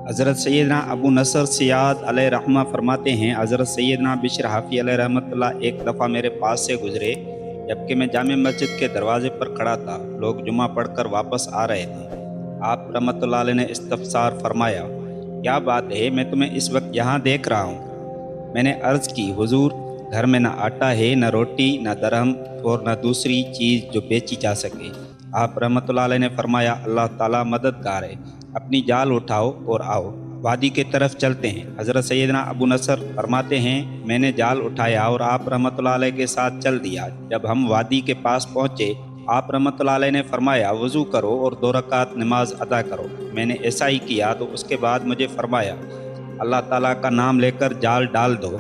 हज़रत सैयदना अबू नसर सियाद अलैहि रहमा फरमाते हैं, हज़रत सैयदना बिशर हाफ़ी अलैहि रहमतुल्लाह एक दफ़ा मेरे पास से गुज़रे जबकि मैं जामे मस्जिद के दरवाज़े पर खड़ा था। लोग जुमा पढ़कर वापस आ रहे थे। आप रहमतुल्लाह अलैह ने इस्तफ़सार फरमाया, क्या बात है, मैं तुम्हें इस वक्त यहाँ देख रहा हूँ। मैंने अर्ज़ की, हुज़ूर, घर में न आटा है, न रोटी, न दरहम और न दूसरी चीज़ जो बेची जा सके। आप रहमतुल्लाह अलैह ने फरमाया, अल्लाह ताला मददगार है, अपनी जाल उठाओ और आओ, वादी के तरफ चलते हैं। हज़रत सैयदना अबू नसर फरमाते हैं, मैंने जाल उठाया और आप रहमतुल्लाह अलैह के साथ चल दिया। जब हम वादी के पास पहुँचे, आप रहमतुल्लाह अलैह ने फरमाया, वज़ू करो और 2 रकात नमाज अदा करो। मैंने ऐसा ही किया तो उसके बाद मुझे फरमाया, अल्लाह ताला का नाम लेकर जाल डाल दो।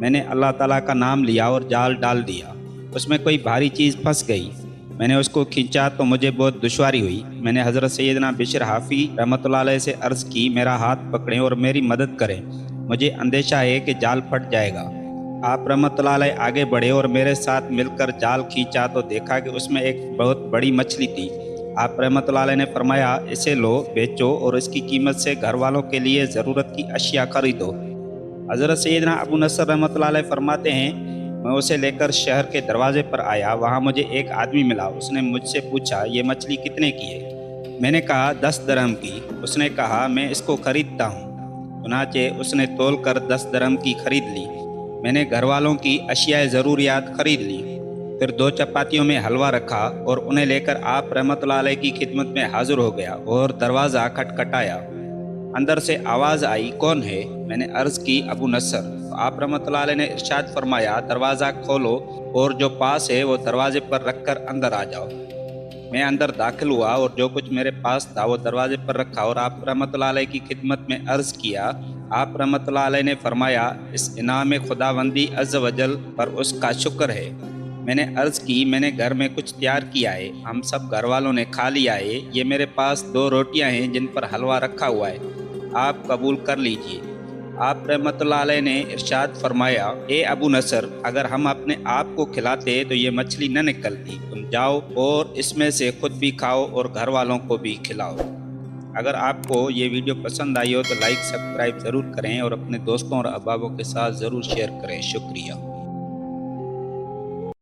मैंने अल्लाह ताला का नाम लिया और जाल डाल दिया। उसमें कोई भारी चीज़ फंस गई। मैंने उसको खींचा तो मुझे बहुत दुश्वारी हुई। मैंने हज़रत सैयदना बिशर हाफ़ी रहमतुल्लाह अलैह से अर्ज़ की, मेरा हाथ पकड़ें और मेरी मदद करें, मुझे अंदेशा है कि जाल फट जाएगा। आप रहमतुल्लाह अलैह आगे बढ़े और मेरे साथ मिलकर जाल खींचा तो देखा कि उसमें एक बहुत बड़ी मछली थी। आप रहमतुल्लाह अलैह ने फरमाया, इसे लो, बेचो और इसकी कीमत से घर वालों के लिए ज़रूरत की अशिया खरीदो। हज़रत सैयदना अबू नसर रहमतुल्लाह अलैह फरमाते हैं, मैं उसे लेकर शहर के दरवाजे पर आया। वहाँ मुझे एक आदमी मिला। उसने मुझसे पूछा, ये मछली कितने की है? मैंने कहा, 10 दरहम की। उसने कहा, मैं इसको खरीदता हूँ। चुनाचे उसने तोल कर 10 दरहम की खरीद ली। मैंने घर वालों की अशियाए ज़रूरियात खरीद ली। फिर 2 चपातियों में हलवा रखा और उन्हें लेकर आप रहमतुल्लाह अलैह की खिदमत में हाजिर हो गया और दरवाज़ा खटखटाया। अंदर से आवाज़ आई, कौन है? मैंने अर्ज़ की, अबू नसर। तो आप रहमतुल्लाह अलैह ने इरशाद फरमाया, दरवाज़ा खोलो और जो पास है वो दरवाजे पर रखकर अंदर आ जाओ। मैं अंदर दाखिल हुआ और जो कुछ मेरे पास था वो दरवाजे पर रखा और आप रहमतुल्लाह अलैह की खिदमत में अर्ज़ किया। आप रहमतुल्लाह अलैह ने फरमाया, इस इनाम खुदावंदी अज़्ज़ वजल पर उसका शुक्र है। मैंने अर्ज़ की, मैंने घर में कुछ तैयार किया है, हम सब घर वालों ने खा लिया है। ये मेरे पास 2 रोटियां हैं जिन पर हलवा रखा हुआ है, आप कबूल कर लीजिए। आप रहमतुल्लाह अलैह ने इरशाद फरमाया, ए अबू नसर, अगर हम अपने आप को खिलाते तो ये मछली न निकलती। तुम जाओ और इसमें से खुद भी खाओ और घर वालों को भी खिलाओ। अगर आपको ये वीडियो पसंद आई हो तो लाइक सब्सक्राइब ज़रूर करें और अपने दोस्तों और अहबाबों के साथ ज़रूर शेयर करें। शुक्रिया।